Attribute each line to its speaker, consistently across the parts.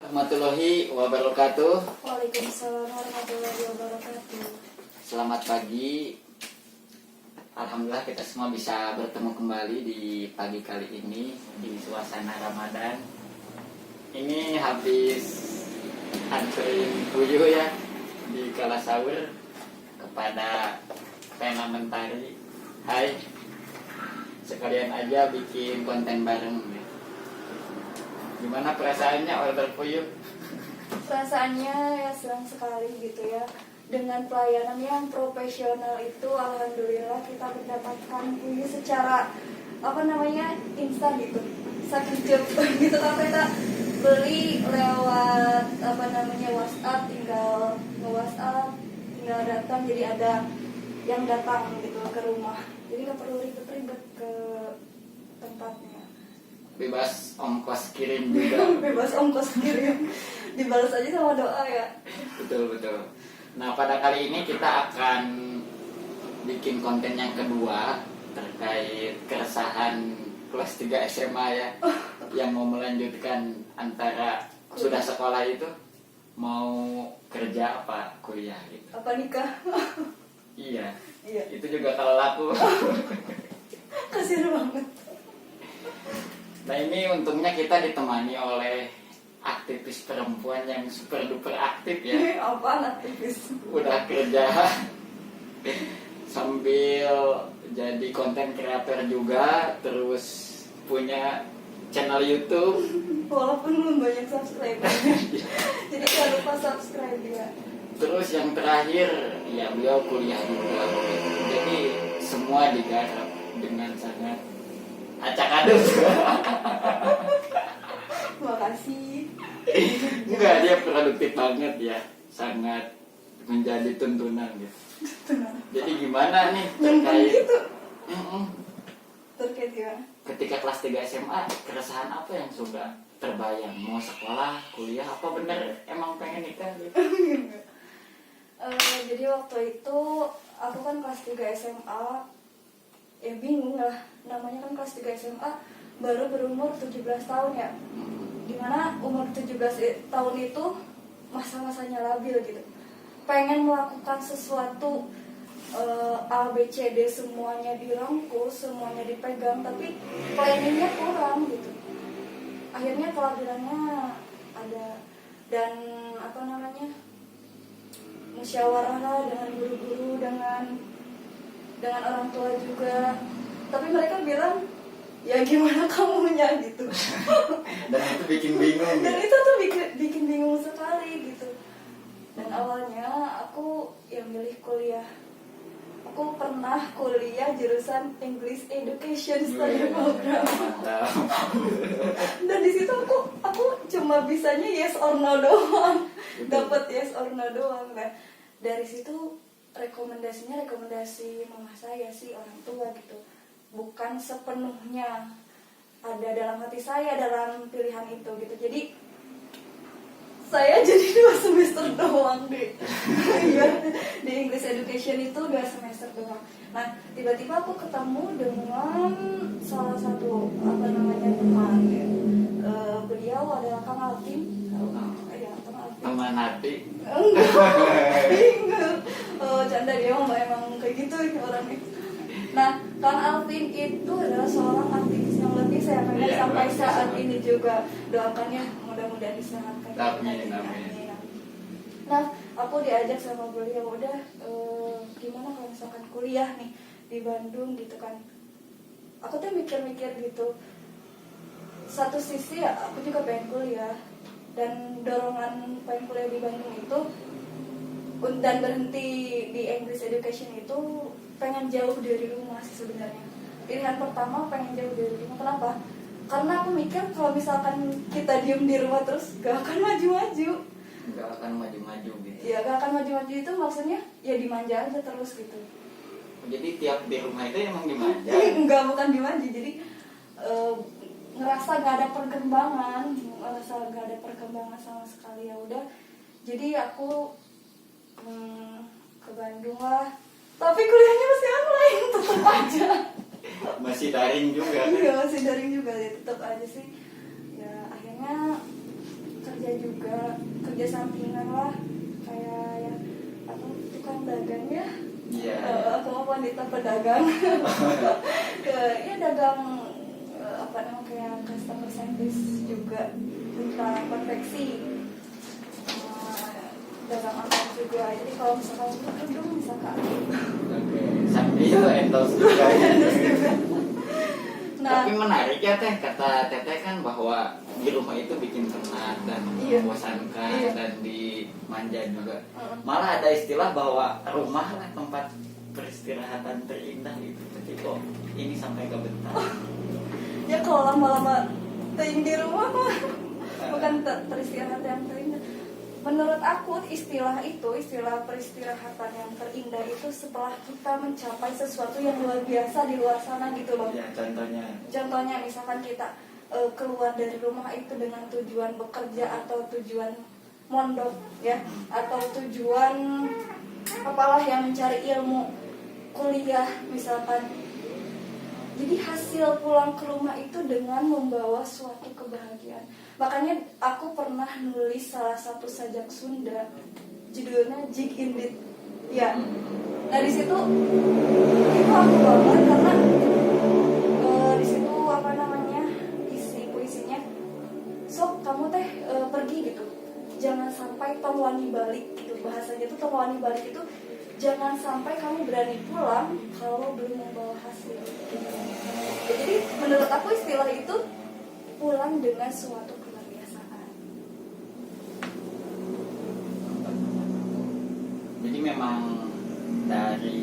Speaker 1: Warahmatullahi wabarakatuh.
Speaker 2: Waalaikumsalam warahmatullahi wabarakatuh.
Speaker 1: Selamat pagi. Alhamdulillah kita semua bisa bertemu kembali di pagi kali ini di suasana Ramadan. Ini habis anterin Buyu ya di kala sahur kepada Pena Mentari. Hai, sekalian aja bikin konten bareng. Gimana perasaannya order Buyu?
Speaker 2: Perasaannya ya senang sekali gitu ya. Dengan pelayanan yang profesional itu alhamdulillah kita mendapatkan ini secara instan gitu. Sekejap gitu kalau kita beli lewat WhatsApp, tinggal nge-WhatsApp, tinggal datang, jadi ada yang datang gitu ke rumah. Jadi nggak perlu ribet-ribet ke tempatnya.
Speaker 1: Bebas ongkos kirim juga.
Speaker 2: Bebas ongkos kirim, dibalas aja sama doa ya.
Speaker 1: Betul. Nah, pada kali ini kita akan bikin konten yang kedua terkait keresahan kelas 3 SMA ya, yang mau melanjutkan antara sudah sekolah itu mau kerja apa kuliah gitu.
Speaker 2: Apa nikah?
Speaker 1: Iya.
Speaker 2: Iya.
Speaker 1: Itu juga kalau laku.
Speaker 2: Kasian banget.
Speaker 1: Nah, ini untungnya kita ditemani oleh aktivis perempuan yang super duper aktif ya.
Speaker 2: Apaan aktivis?
Speaker 1: Udah kerja sambil jadi konten kreator juga, terus punya channel YouTube.
Speaker 2: Walaupun belum banyak subscribernya. Jadi jangan lupa subscribe ya.
Speaker 1: Terus yang terakhir ya beliau kuliah juga. Jadi semua digarap dengan sangat acak adus.
Speaker 2: Makasih.
Speaker 1: Enggak, dia produktif banget ya, sangat menjadi tuntunan gitu. Jadi gimana nih terkait
Speaker 2: gitu.
Speaker 1: Mm-mm.
Speaker 2: Terkait gimana?
Speaker 1: Ketika kelas 3 SMA, keresahan apa yang sudah terbayang? Mau sekolah, kuliah, apa bener emang pengen nikah gitu?
Speaker 2: Jadi waktu itu aku kan kelas 3 SMA, ya bingung lah, namanya kan kelas 3 SMA baru berumur 17 tahun ya. Dimana umur 17 tahun itu masa-masanya labil gitu, pengen melakukan sesuatu, A, B, C, D semuanya dirangkul, semuanya dipegang, tapi planningnya kurang gitu. Akhirnya kelabilannya ada, dan musyawarah lah dengan guru-guru, dengan orang tua juga, tapi mereka bilang ya gimana kamunya gitu.
Speaker 1: Dan itu bikin bingung.
Speaker 2: Dan itu tuh bikin bingung sekali gitu. Dan awalnya aku yang milih kuliah. Aku pernah kuliah jurusan English Education Study Program. Dan di situ aku cuma bisanya yes or no doang. Dapat yes or no doang. Nah, dari situ rekomendasi mama saya sih, orang tua gitu. Bukan sepenuhnya ada dalam hati saya dalam pilihan itu gitu. Jadi saya jadi 2 semester doang deh. Iya, di English Education itu 2 semester doang. Nah, tiba-tiba aku ketemu dengan salah satu teman ya. Beliau adalah Kang Alvin. Ya, Kang Alvin.
Speaker 1: Teman hati.
Speaker 2: Enggak. Canda dia emang kayak gitu orangnya. Nah, Kang Alvin itu adalah seorang aktivis yang lebih saya pengen sampai saat ini juga. Doakannya mudah-mudahan disehatkan.
Speaker 1: Amin.
Speaker 2: Nah, aku diajak sama beliau, udah gimana kalau misalkan kuliah nih di Bandung gitu kan. Aku tuh mikir-mikir gitu. Satu sisi ya aku juga pengen kuliah, dan dorongan pengen kuliah di Bandung itu dan berhenti di English Education itu pengen jauh dari rumah sih sebenarnya. Pilihan pertama pengen jauh dari rumah. Kenapa? Karena aku mikir kalau misalkan kita diem di rumah terus gak akan maju-maju.
Speaker 1: Gak akan maju-maju gitu.
Speaker 2: Ya gak akan maju-maju itu maksudnya ya dimanja aja terus gitu.
Speaker 1: Jadi tiap di rumah itu emang dimanja?
Speaker 2: Enggak, bukan dimanja. Jadi ngerasa gak ada perkembangan, sama sekali. Ya udah. Jadi aku ke Bandung lah. Tapi kuliahnya masih online, tetap aja.
Speaker 1: Masih daring juga kan?
Speaker 2: Iya, masih daring juga, ya tetap aja sih. Ya akhirnya kerja kerja juga, kerja sampingan lah, kayak ya apa tukang dagang ya.
Speaker 1: Iya.
Speaker 2: Aku mau wanita pedagang. Ya dagang apa namanya kayak customer service juga, tentang konveksi. Dagang online juga. Jadi kalau misalkan itu kerudung misalkan.
Speaker 1: Oke, sambil itu endorse juga.
Speaker 2: Nah,
Speaker 1: Tapi menarik ya Teh, kata Teteh kan bahwa di rumah itu bikin penat dan
Speaker 2: Iya.
Speaker 1: membosankan
Speaker 2: Iya.
Speaker 1: dan dimanja juga.
Speaker 2: Mm.
Speaker 1: Malah ada istilah bahwa rumah lah tempat peristirahatan terindah gitu. Jadi kok ini sampai ke betah.
Speaker 2: ya kalau lama-lama staying di rumah mah bukan teristirahat yang terindah. Menurut aku istilah peristirahatan yang terindah itu setelah kita mencapai sesuatu yang luar biasa di luar sana gitu loh.
Speaker 1: Ya contohnya.
Speaker 2: Contohnya misalkan kita keluar dari rumah itu dengan tujuan bekerja atau tujuan mondok ya, atau tujuan apalah yang mencari ilmu, kuliah misalkan. Jadi hasil pulang ke rumah itu dengan membawa suatu kebahagiaan. Makanya aku pernah nulis salah satu sajak Sunda, judulnya Jig Indit. Ya. Nah di situ itu aku banget karena di situ apa namanya isi puisinya, sok kamu teh pergi gitu, jangan sampai tong wani balik gitu, bahasanya itu tong wani balik itu jangan sampai kamu berani pulang kalau belum membawa hasil. Jadi menurut aku istilah itu pulang dengan suatu kebiasaan.
Speaker 1: Jadi memang dari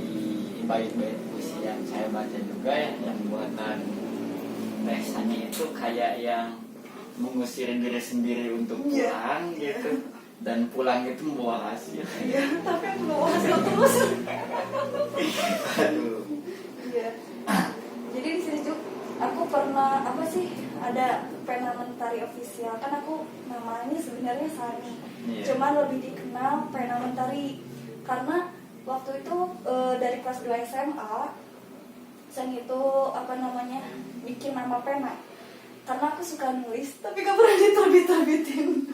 Speaker 1: bait-bait puisi yang saya baca juga ya, yang buatan Teh Sani itu kayak yang mengusir diri sendiri untuk
Speaker 2: Iya.
Speaker 1: pulang gitu. Dan pulang itu membawa hasil.
Speaker 2: Iya, tapi aku bawa hasil terus.
Speaker 1: Aduh.
Speaker 2: Iya. Jadi di sini juga aku pernah apa sih ada pena mentari official, kan aku namanya sebenarnya Sani.
Speaker 1: Iya.
Speaker 2: Cuman lebih dikenal pena mentari karena waktu itu dari kelas 2 SMA saya itu apa namanya bikin nama pena. Karena aku suka nulis, tapi gak pernah diterbit-terbitin.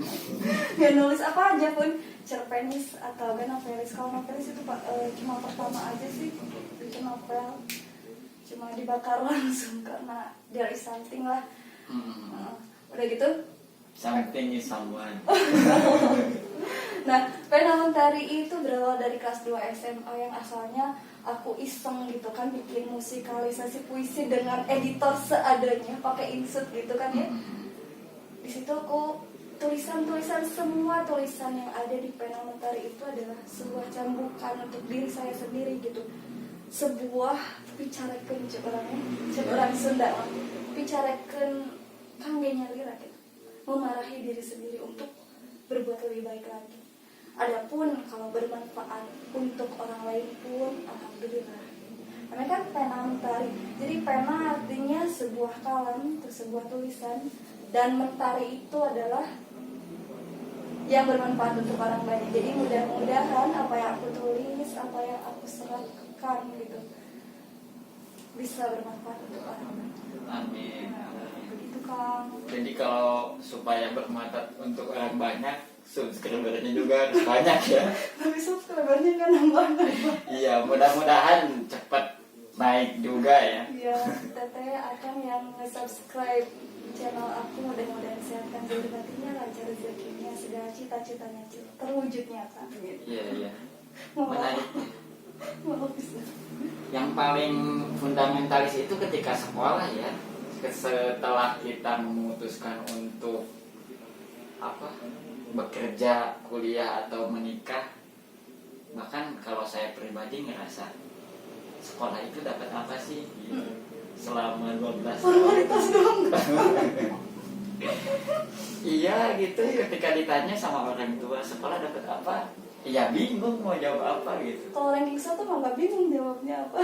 Speaker 2: Ya nulis apa aja pun, cerpenis atau gak novelis. Kalau novelis itu cuma pertama aja sih bikin novel, cuma dibakar langsung karena there is something lah. Udah gitu.
Speaker 1: Something is someone.
Speaker 2: Nah, pena mentari itu berawal dari kelas 2 SMA yang asalnya aku iseng gitu kan bikin musikalisasi puisi dengan editor seadanya pakai insert gitu kan ya. Di situ aku tulisan semua tulisan yang ada di pena mentari itu adalah sebuah cambukan untuk diri saya sendiri gitu. Sebuah picarekeun cek orang Sunda mah. Picarekeun kangge nyalira gitu. Memarahi diri sendiri untuk berbuat lebih baik lagi. Adapun kalau bermanfaat untuk orang lain pun alhamdulillah. Namanya kan pena mentari. Jadi pena artinya sebuah kalam, sebuah tulisan, dan mentari itu adalah yang bermanfaat untuk orang banyak. Jadi mudah-mudahan apa yang aku tulis, apa yang aku serahkan gitu bisa bermanfaat untuk orang banyak.
Speaker 1: Amin.
Speaker 2: Begitu Kang.
Speaker 1: Jadi kalau supaya bermanfaat untuk orang banyak, subscribernya juga harus banyak ya.
Speaker 2: Tapi subscribernya kan nambah.
Speaker 1: Iya, mudah-mudahan cepat naik juga ya.
Speaker 2: Iya, Teteh akan yang nge-subscribe channel aku, mudah-mudahan sehat kan jadi batinnya, lancar rezekinya, segala cita-citanya terwujud nyata gitu.
Speaker 1: Iya.
Speaker 2: Mau
Speaker 1: Menarik.
Speaker 2: bisa.
Speaker 1: Yang paling fundamentalis itu ketika sekolah ya. Setelah kita memutuskan untuk bekerja, kuliah atau menikah, bahkan kalau saya pribadi ngerasa sekolah itu dapat apa sih gitu. Selama 12 tahun
Speaker 2: Formalitas dong.
Speaker 1: iya gitu, ketika ditanya sama orang tua sekolah dapat apa, iya bingung mau jawab apa gitu.
Speaker 2: Kalau ranking 1 mah nggak bingung jawabnya apa.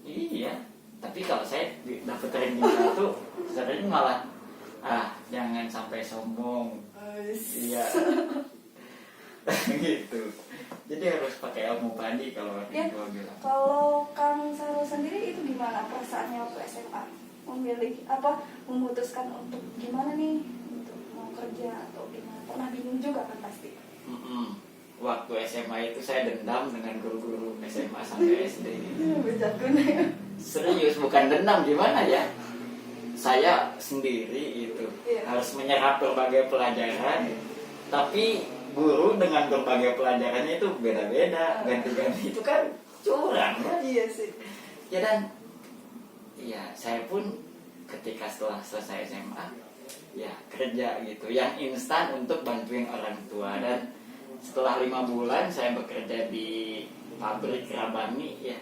Speaker 1: Iya, tapi kalau saya dapat ranking 1 sering malah jangan sampai sombong. Iya. Gitu. Jadi harus pakai ilmu padi kalau orang
Speaker 2: Ya,
Speaker 1: tua bilang.
Speaker 2: kalau Kang Sarul sendiri itu gimana perasaannya waktu SMA? Memutuskan untuk gimana nih? Gitu. Mau kerja atau gimana? Pernah bingung juga kan pasti.
Speaker 1: Waktu SMA itu saya dendam dengan guru-guru SMA sampai SD.
Speaker 2: Bejakun ya.
Speaker 1: Serius, bukan dendam, gimana ya? Saya sendiri itu
Speaker 2: Iya.
Speaker 1: harus menyerap berbagai pelajaran, tapi guru dengan berbagai pelajarannya itu beda-beda, ganti-ganti, itu kan curang ya.
Speaker 2: Iya sih.
Speaker 1: Ya dan ya saya pun ketika setelah selesai SMA ya kerja gitu yang instan untuk bantuin orang tua. Dan setelah 5 bulan saya bekerja di pabrik Rabani ya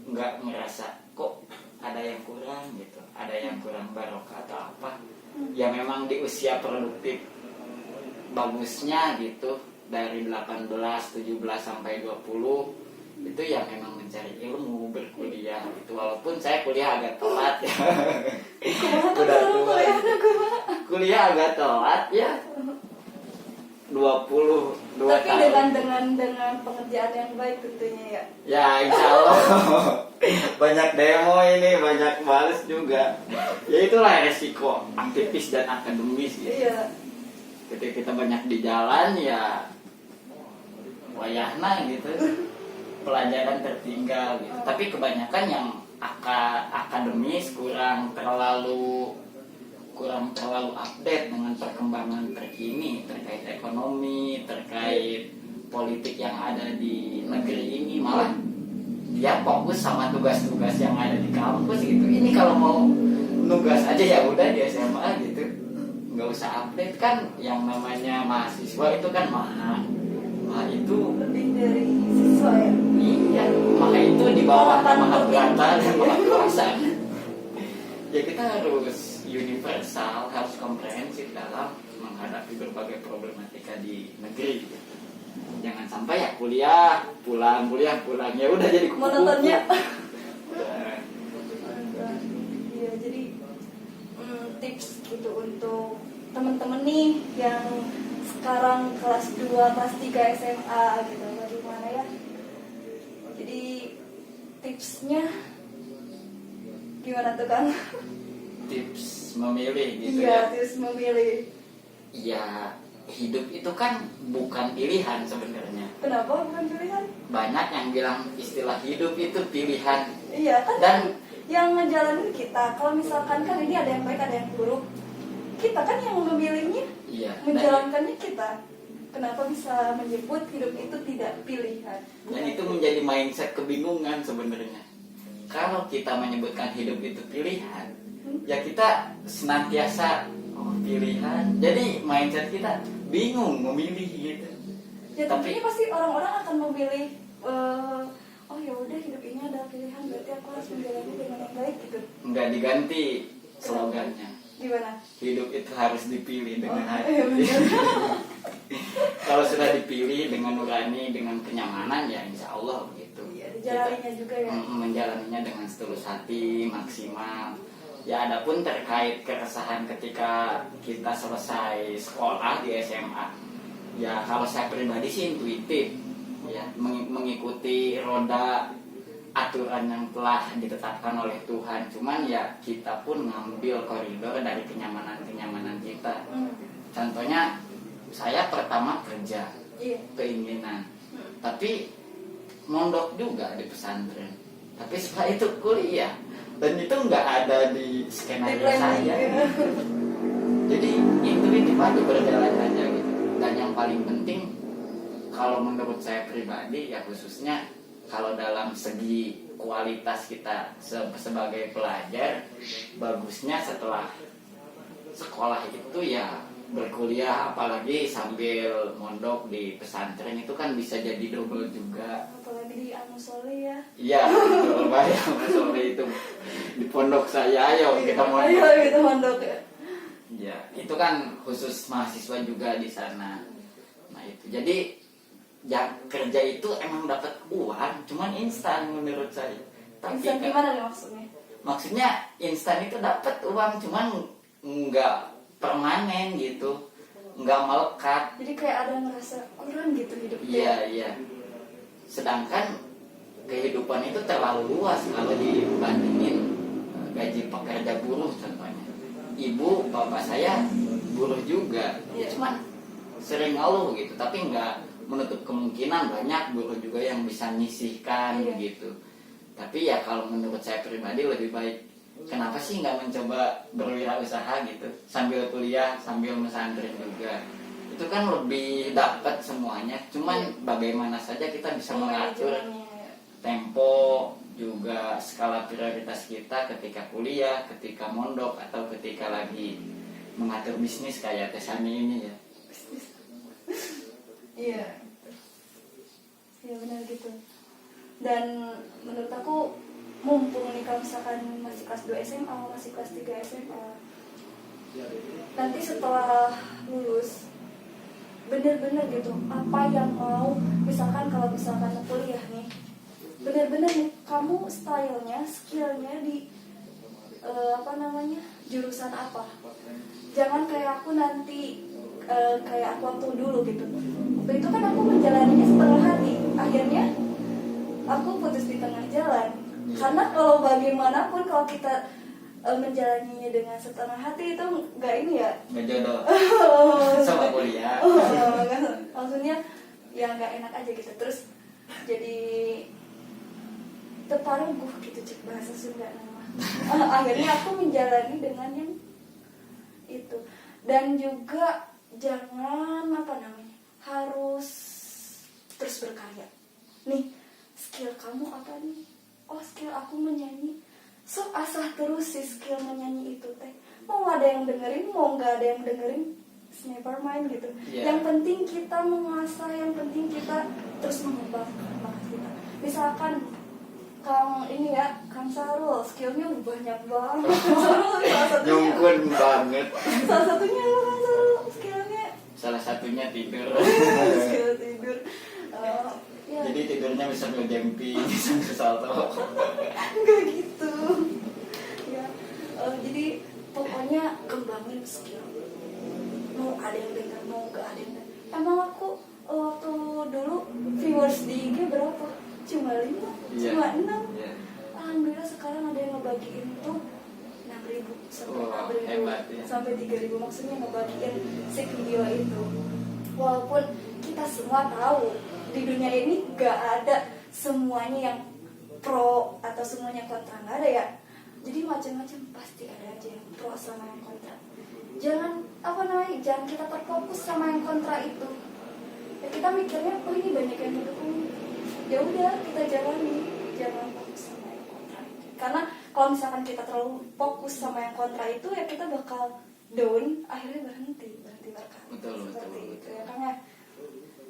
Speaker 1: nggak ngerasa kok ada yang kurang gitu, ada yang kurang barokah atau apa. Ya memang di usia produktif bagusnya gitu dari 18, 17 sampai 20 itu ya memang mencari ilmu, berkuliah gitu. Walaupun saya kuliah agak telat ya. Udah tua ya. Kuliah agak telat ya. 22
Speaker 2: Tapi
Speaker 1: tahun.
Speaker 2: dengan pengerjaan yang baik tentunya ya.
Speaker 1: Ya insya Allah. Banyak demo ini, banyak balas juga. Ya itulah resiko aktivis dan akademis gitu.
Speaker 2: Iya.
Speaker 1: Ketika kita banyak di jalan ya wayahna gitu, pelajaran tertinggal gitu. Tapi kebanyakan yang akademis kurang terlalu update dengan perkembangan terkini terkait ekonomi, terkait politik yang ada di negeri ini. Malah dia fokus sama tugas-tugas yang ada di kampus gitu. Ini kalau mau nugas aja ya udah di SMA gitu, nggak usah update. Kan yang namanya mahasiswa itu kan mahal itu
Speaker 2: Lebih dari siswa ya.
Speaker 1: iya, maka itu di bawah maha berata dan maha kuasa. Ya kita harus universal, harus komprehensif dalam menghadapi berbagai problematika di negeri. Jangan sampai ya kuliah pulang ya udah jadi kupu-kupu.
Speaker 2: Monotonnya.
Speaker 1: Udah.
Speaker 2: Iya, jadi tips gitu untuk temen-temen nih yang sekarang kelas 2, kelas 3 SMA gitu, bagaimana ya? Jadi tipsnya gimana tuh Kang?
Speaker 1: Tips memilih gitu
Speaker 2: Iya,
Speaker 1: ya.
Speaker 2: tips memilih.
Speaker 1: Ya hidup itu kan bukan pilihan sebenarnya.
Speaker 2: Kenapa bukan pilihan?
Speaker 1: Banyak yang bilang istilah hidup itu pilihan.
Speaker 2: Iya kan,
Speaker 1: Dan
Speaker 2: yang ngejalanin kita. Kalau misalkan kan ini ada yang baik, ada yang buruk, kita kan yang memilihnya,
Speaker 1: iya,
Speaker 2: menjalankannya kita. Kenapa bisa menyebut hidup itu tidak pilihan?
Speaker 1: dan itu menjadi mindset kebingungan sebenarnya. Kalau kita menyebutkan hidup itu pilihan, ya kita senantiasa pilihan. Jadi mindset kita bingung memilih gitu.
Speaker 2: Ya
Speaker 1: Tapi
Speaker 2: tentunya pasti orang-orang akan memilih. Oh ya udah, hidup ini ada pilihan, berarti aku harus menjalani dengan yang baik gitu.
Speaker 1: nggak diganti slogannya.
Speaker 2: Gimana?
Speaker 1: Hidup itu harus dipilih dengan hati.
Speaker 2: Iya benar.
Speaker 1: Kalau sudah dipilih dengan nurani, dengan kenyamanan, ya insya Allah begitu.
Speaker 2: Iya, dijalaninya juga ya.
Speaker 1: Menjalaninya dengan setulus hati, maksimal. Ya adapun terkait keresahan ketika kita selesai sekolah di SMA, ya kalau saya pribadi sih intuitif, ya mengikuti roda aturan yang telah ditetapkan oleh Tuhan. Cuman ya kita pun ngambil koridor dari kenyamanan kita. Contohnya saya pertama kerja,
Speaker 2: Iya.
Speaker 1: keinginan, tapi mondok juga di pesantren. Tapi setelah itu kuliah, dan itu nggak ada di skenario saya. Jadi intuitif aja berjalan aja gitu. Dan yang paling penting kalau menurut saya pribadi ya khususnya kalau dalam segi kualitas kita sebagai pelajar, bagusnya setelah sekolah itu ya berkuliah, apalagi sambil mondok di pesantren itu kan bisa jadi double juga.
Speaker 2: Apalagi di Al-Musoleh ya.
Speaker 1: Iya, double bayar soalnya itu di pondok saya, ayo kita mondok.
Speaker 2: Ayo kita mondok ya.
Speaker 1: Ya, itu kan khusus mahasiswa juga di sana. Nah itu, jadi ya kerja itu emang dapat uang, cuman instan menurut saya. Tapi
Speaker 2: Instan gimana nih maksudnya?
Speaker 1: maksudnya instan itu dapat uang, cuman nggak permanen gitu, nggak melekat.
Speaker 2: Jadi kayak ada ngerasa kurang gitu hidupnya.
Speaker 1: Iya iya. Sedangkan kehidupan itu terlalu luas kalau dibandingin gaji pekerja buruh contohnya. Ibu bapak saya buruh juga. Ya cuman sering ngeluh gitu, tapi nggak menutup kemungkinan banyak buruh juga yang bisa nyisihkan gitu. Tapi ya kalau menurut saya pribadi lebih baik kenapa sih nggak mencoba berwirausaha gitu sambil kuliah sambil mesantren juga, itu kan lebih dapat semuanya. Cuman bagaimana saja kita bisa mengatur tempo juga skala prioritas kita ketika kuliah, ketika mondok, atau ketika lagi mengatur bisnis kayak Tesani ini ya.
Speaker 2: Iya, iya benar gitu. Dan menurut aku mumpung nih kalau misalkan masih kelas 2 SMA, masih kelas 3 SMA, nanti setelah lulus bener-bener gitu apa yang mau, misalkan kalau misalkan kuliah nih, bener-bener nih kamu stylenya, skillnya di jurusan apa. Jangan kayak aku nanti kayak aku waktu dulu gitu. Waktu itu kan aku menjalaninya setengah hati, akhirnya aku putus di tengah jalan. Karena kalau bagaimanapun kalau kita menjalaninya dengan setengah hati itu nggak ini ya,
Speaker 1: nggak jodoh sama kuliah.
Speaker 2: Maksudnya ya nggak enak aja gitu. Terus jadi terparuh gitu cek bahasa Sunda nama. Akhirnya aku menjalani dengan yang itu. Dan juga jangan harus terus berkarya. Nih skill kamu apa nih? Oh skill aku menyanyi. So asah terus si skill menyanyi itu teh. Mau ada yang dengerin, mau nggak ada yang dengerin, never mind gitu. Yang penting kita mengasah, yang penting kita terus mengembangkan bakat kita. Misalkan Kang ini ya, Kang Sarul, skillnya banyak banget.
Speaker 1: Nyungkun banget.
Speaker 2: Salah satunya Kang Sarul, skillnya.
Speaker 1: Salah satunya tidur.
Speaker 2: Skill tidur. Ya.
Speaker 1: Jadi tidurnya bisa nge-jumping, bisa nge-salto.
Speaker 2: Enggak gitu. Ya, jadi pokoknya kembangin skill. Mau ada yang dengar, mau nggak ada yang dengar. Emang aku waktu dulu viewers di IG berapa? Cuma 5, cuma 6. Alhamdulillah sekarang ada yang ngebagiin tuh 6.000 sampai 6.000
Speaker 1: ya.
Speaker 2: sampai 3.000, maksudnya ngebagiin si video itu. Walaupun kita semua tahu di dunia ini gak ada semuanya yang pro atau semuanya kontra, gak ada ya. Jadi macam-macam pasti ada aja yang pro sama yang kontra. Jangan jangan kita terfokus sama yang kontra itu. Ya kita mikirnya oh ini banyak yang mendukung, ya udah kita jalani, jangan fokus sama yang kontra itu. Karena kalau misalkan kita terlalu fokus sama yang kontra itu ya kita bakal down, akhirnya berhenti berkah.
Speaker 1: Betul.
Speaker 2: Itu ya Kang ya.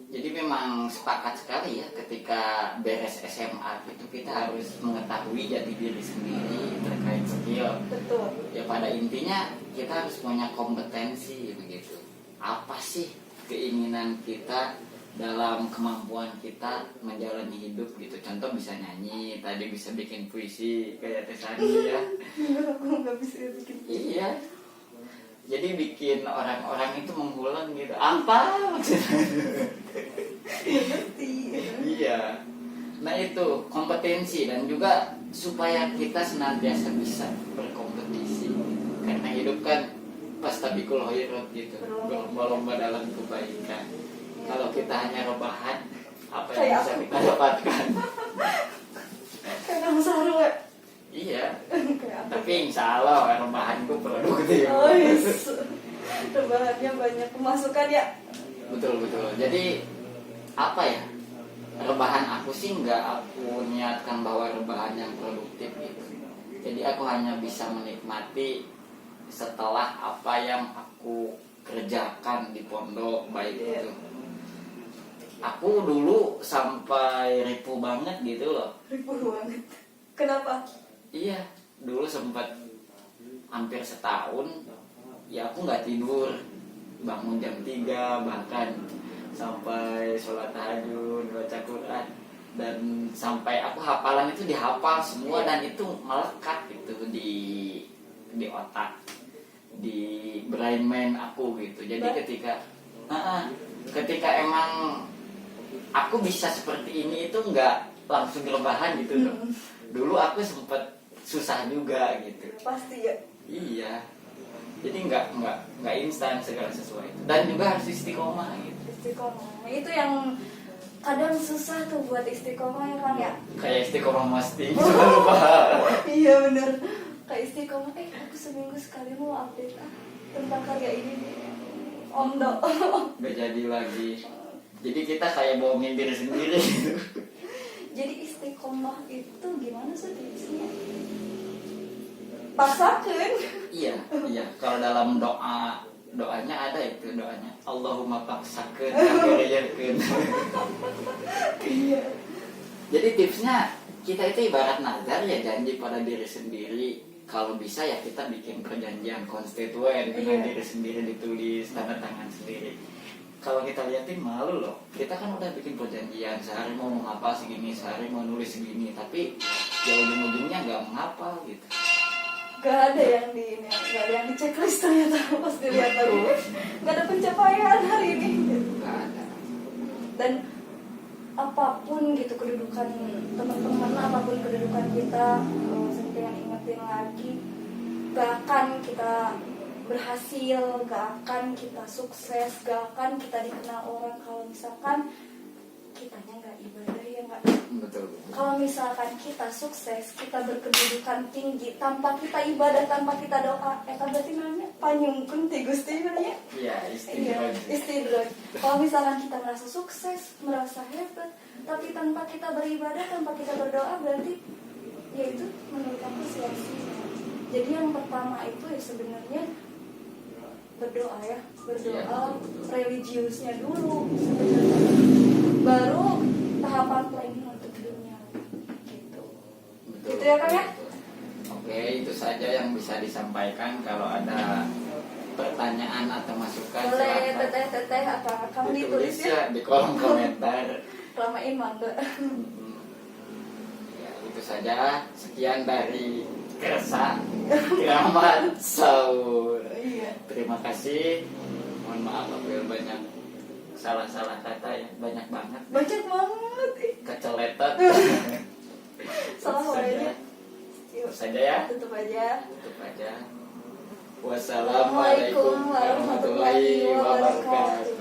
Speaker 1: Jadi memang sepakat sekali ya ketika beres SMA itu kita harus mengetahui jati diri sendiri terkait skill.
Speaker 2: Betul.
Speaker 1: Ya pada intinya kita harus punya kompetensi begitu. Apa sih keinginan kita dalam kemampuan kita menjalani hidup gitu. Contoh bisa nyanyi, tadi bisa bikin puisi kayak Tesani ya.
Speaker 2: Aku nggak bisa bikin puisi.
Speaker 1: Iya. Jadi bikin orang-orang itu menggulang gitu. Apa maksudnya? Iya. Nah itu kompetensi dan juga supaya kita senantiasa bisa berkompetisi. Karena hidup kan pastabikul khairat gitu. Berlomba-lomba dalam kebaikan. Kalau kita hanya rebahan, apa yang bisa kita dapatkan?
Speaker 2: Kayak Sarul ya.
Speaker 1: Iya. Tapi insya Allah rebahanku produktif.
Speaker 2: Oh yes. Rebahannya banyak pemasukan ya.
Speaker 1: Betul. Jadi apa ya? Rebahan aku sih nggak aku niatkan bahwa rebahan yang produktif gitu. Jadi aku hanya bisa menikmati setelah apa yang aku kerjakan di pondok baik itu. Aku dulu sampai ripuh banget gitu loh.
Speaker 2: Ripuh banget. Kenapa?
Speaker 1: Iya, dulu sempat hampir setahun ya aku nggak tidur, bangun jam 3 bahkan sampai sholat tahajud, baca Quran, dan sampai aku hafalan itu dihafal semua dan itu melekat gitu di otak, di brain mind aku gitu. Jadi ketika emang aku bisa seperti ini itu nggak langsung rebahan gitu loh. Dulu aku sempat susah juga gitu.
Speaker 2: Pasti ya.
Speaker 1: Iya. Jadi nggak instan segala sesuatu. Dan juga harus istiqomah gitu.
Speaker 2: Istiqomah itu yang kadang susah tuh buat istiqomah ya Kang ya.
Speaker 1: Kayak istiqomah mesti jangan lupa.
Speaker 2: Iya bener, kayak istiqomah. Aku seminggu sekali mau update tentang karya ini nih. Ondo.
Speaker 1: Gak jadi lagi. Jadi kita kayak bohongin diri sendiri gitu.
Speaker 2: Jadi istiqomah itu gimana sih tipsnya? Paksakan.
Speaker 1: Iya. Kalau dalam doanya ada itu doanya. Allahumma paksakeun kagereyekeun.
Speaker 2: Iya.
Speaker 1: Jadi tipsnya kita itu ibarat nazar ya, janji pada diri sendiri. Kalau bisa ya kita bikin perjanjian konstituen dengan diri sendiri, ditulis tanda tangan sendiri. Kalau kita liatin malu loh. Kita kan udah bikin perjanjian sehari mau menghafal segini, sehari mau nulis segini, tapi ya ujung-ujungnya nggak menghafal gitu.
Speaker 2: Gak ada yang gak ada yang di checklist ternyata pas dilihat lagi. Gak ada pencapaian hari ini.
Speaker 1: Nggak ada.
Speaker 2: Dan apapun gitu kedudukan teman-teman, apapun kedudukan kita, seperti yang ingetin lagi, gak akan kita berhasil, gak akan kita sukses, gak akan kita dikenal orang kalau misalkan kitanya gak ibadah ya gak.
Speaker 1: Betul.
Speaker 2: Kalau misalkan kita sukses, kita berkedudukan tinggi, tanpa kita ibadah, tanpa kita doa, berarti namanya panyungkun ti Gusti ya.
Speaker 1: Iya,
Speaker 2: Istidroj. Kalau misalkan kita merasa sukses, merasa hebat, tapi tanpa kita beribadah, tanpa kita berdoa, berarti ya itu menurut aku sia-sia. Jadi yang pertama itu ya sebenarnya berdoa ya, berdoa religiusnya dulu sebenarnya. Baru tahapan planning untuk dunia gitu.
Speaker 1: Betul.
Speaker 2: Gitu ya Kang ya?
Speaker 1: Oke, itu saja yang bisa disampaikan. Kalau ada pertanyaan atau masukan
Speaker 2: Boleh
Speaker 1: silakan
Speaker 2: teteh apa kamu ditulis
Speaker 1: ditulis
Speaker 2: ya?
Speaker 1: ya di kolom komentar.
Speaker 2: Lamain mangga.
Speaker 1: Ya, itu saja. Sekian dari Kersa Keramat Sahur.
Speaker 2: Iya.
Speaker 1: Terima kasih. Mohon maaf apabila banyak salah-salah kata ya, banyak banget.
Speaker 2: Banyak banget.
Speaker 1: Keceletot.
Speaker 2: Salah wajahnya.
Speaker 1: Itu saja ya.
Speaker 2: Tutup aja.
Speaker 1: Tutup aja. Wassalamualaikum warahmatullahi wabarakatuh.